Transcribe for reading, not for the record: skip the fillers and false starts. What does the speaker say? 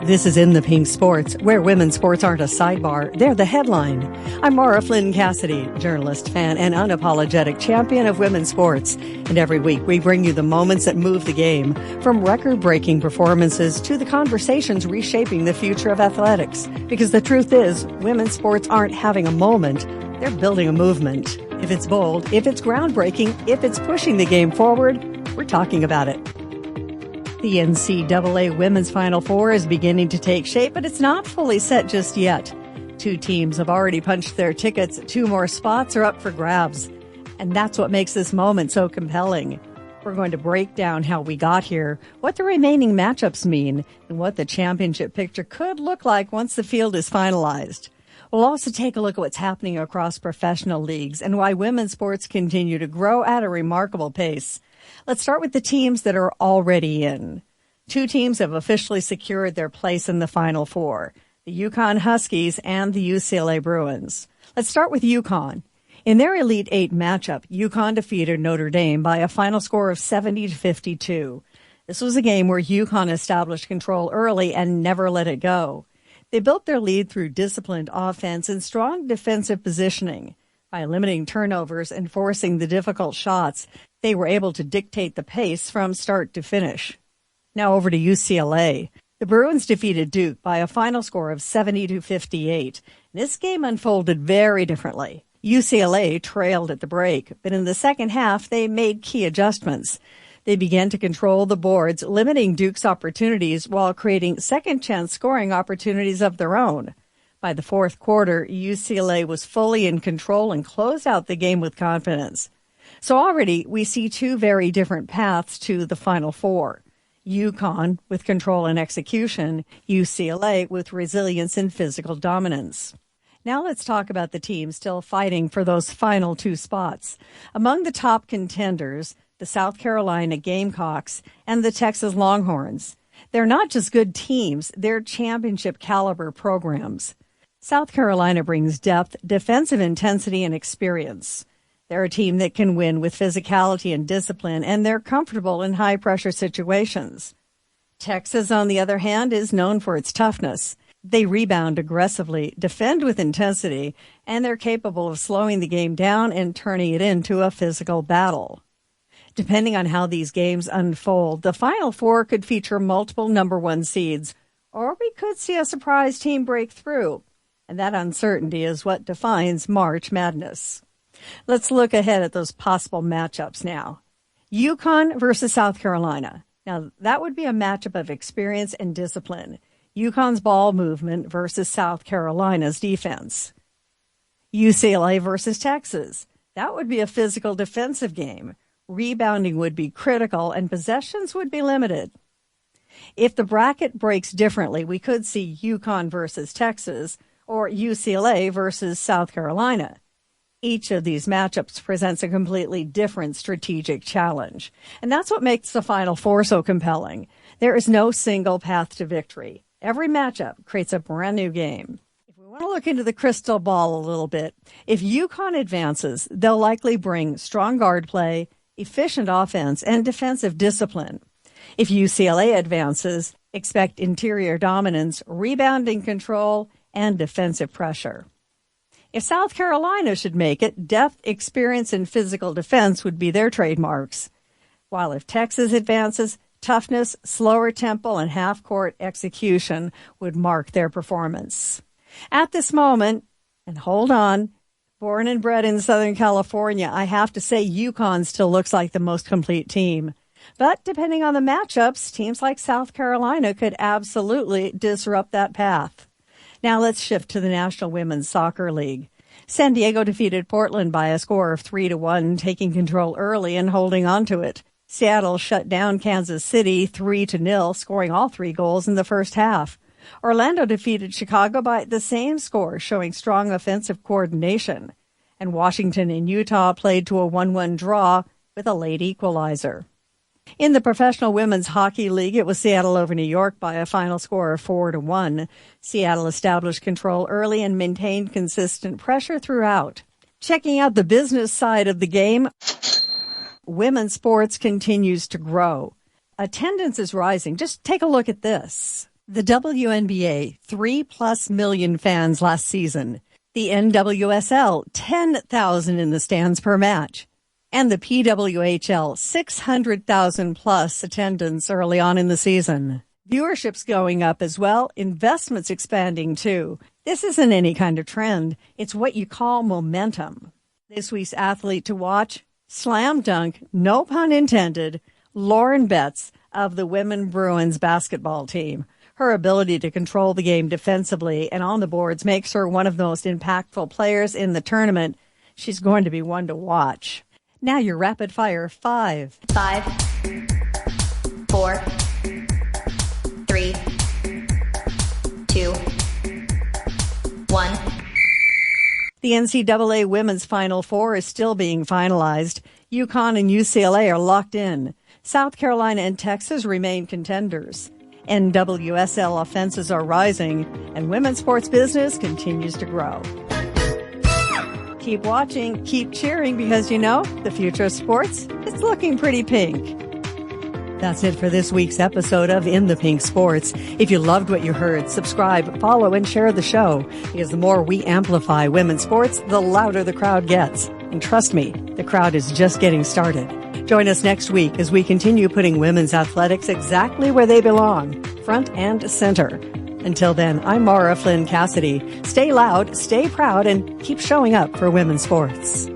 This is In the Pink Sports, where women's sports aren't a sidebar, they're the headline. I'm Flynn Cassidy, journalist, fan, and unapologetic champion of women's sports. And every week we bring you the moments that move the game, from record-breaking performances to the conversations reshaping the future of athletics. Because the truth is, women's sports aren't having a moment, they're building a movement. If it's bold, if it's groundbreaking, if it's pushing the game forward, we're talking about it. The NCAA Women's Final Four is beginning to take shape, but it's not fully set just yet. 2 teams have already punched their tickets. 2 more spots are up for grabs. And that's what makes this moment so compelling. We're going to break down how we got here, what the remaining matchups mean, and what the championship picture could look like once the field is finalized. We'll also take a look at what's happening across professional leagues and why women's sports continue to grow at a remarkable pace. Let's start with the teams that are already in. 2 teams have officially secured their place in the Final Four, the UConn Huskies and the UCLA Bruins. Let's start with UConn. In their Elite 8 matchup, UConn defeated Notre Dame by a final score of 70-52. This was a game where UConn established control early and never let it go. They built their lead through disciplined offense and strong defensive positioning. By limiting turnovers and forcing the difficult shots, they were able to dictate the pace from start to finish. Now over to UCLA. The Bruins defeated Duke by a final score of 70-58. This game unfolded very differently. UCLA trailed at the break, but in the second half, they made key adjustments. They began to control the boards, limiting Duke's opportunities while creating second-chance scoring opportunities of their own. By the fourth quarter, UCLA was fully in control and closed out the game with confidence. So already we see 2 very different paths to the Final Four. UConn with control and execution, UCLA with resilience and physical dominance. Now let's talk about the teams still fighting for those final 2 spots. Among the top contenders, the South Carolina Gamecocks and the Texas Longhorns. They're not just good teams, they're championship caliber programs. South Carolina brings depth, defensive intensity, and experience. They're a team that can win with physicality and discipline, and they're comfortable in high-pressure situations. Texas, on the other hand, is known for its toughness. They rebound aggressively, defend with intensity, and they're capable of slowing the game down and turning it into a physical battle. Depending on how these games unfold, the Final Four could feature multiple number 1 seeds, or we could see a surprise team break through. And that uncertainty is what defines March Madness. Let's look ahead at those possible matchups now. UConn versus South Carolina. Now, that would be a matchup of experience and discipline. UConn's ball movement versus South Carolina's defense. UCLA versus Texas. That would be a physical defensive game. Rebounding would be critical and possessions would be limited. If the bracket breaks differently, we could see UConn versus Texas or UCLA versus South Carolina. Each of these matchups presents a completely different strategic challenge. And that's what makes the Final Four so compelling. There is no single path to victory. Every matchup creates a brand new game. If we want to look into the crystal ball a little bit, if UConn advances, they'll likely bring strong guard play, efficient offense, and defensive discipline. If UCLA advances, expect interior dominance, rebounding control, and defensive pressure. If South Carolina should make it, depth, experience, and physical defense would be their trademarks. While if Texas advances, toughness, slower tempo, and half-court execution would mark their performance. At this moment, and hold on, born and bred in Southern California, I have to say UConn still looks like the most complete team. But depending on the matchups, teams like South Carolina could absolutely disrupt that path. Now let's shift to the National Women's Soccer League. San Diego defeated Portland by a score of 3-1, taking control early and holding on to it. Seattle shut down Kansas City 3-0, scoring all 3 goals in the first half. Orlando defeated Chicago by the same score, showing strong offensive coordination. And Washington and Utah played to a 1-1 draw with a late equalizer. In the Professional Women's Hockey League, it was Seattle over New York by a final score of 4-1. Seattle established control early and maintained consistent pressure throughout. Checking out the business side of the game, women's sports continues to grow. Attendance is rising. Just take a look at this. The WNBA, 3+ million fans last season. The NWSL, 10,000 in the stands per match. And the PWHL, 600,000 plus attendance early on in the season. Viewership's going up as well. Investment's expanding too. This isn't any kind of trend. It's what you call momentum. This week's athlete to watch, slam dunk, no pun intended, Lauren Betts of the Women Bruins basketball team. Her ability to control the game defensively and on the boards makes her one of the most impactful players in the tournament. She's going to be one to watch. Now your rapid fire 5. 5, 4, 3, 2, 1. The NCAA Women's Final Four is still being finalized. UConn and UCLA are locked in. South Carolina and Texas remain contenders. NWSL offenses are rising, and women's sports business continues to grow. Keep watching, keep cheering, because the future of sports, it's looking pretty pink. That's it for this week's episode of In the Pink Sports. If you loved what you heard, subscribe, follow, and share the show, because the more we amplify women's sports, the louder the crowd gets. And trust me, the crowd is just getting started. Join us next week as we continue putting women's athletics exactly where they belong, front and center. Until then, I'm Mara Flynn Cassidy. Stay loud, stay proud, and keep showing up for women's sports.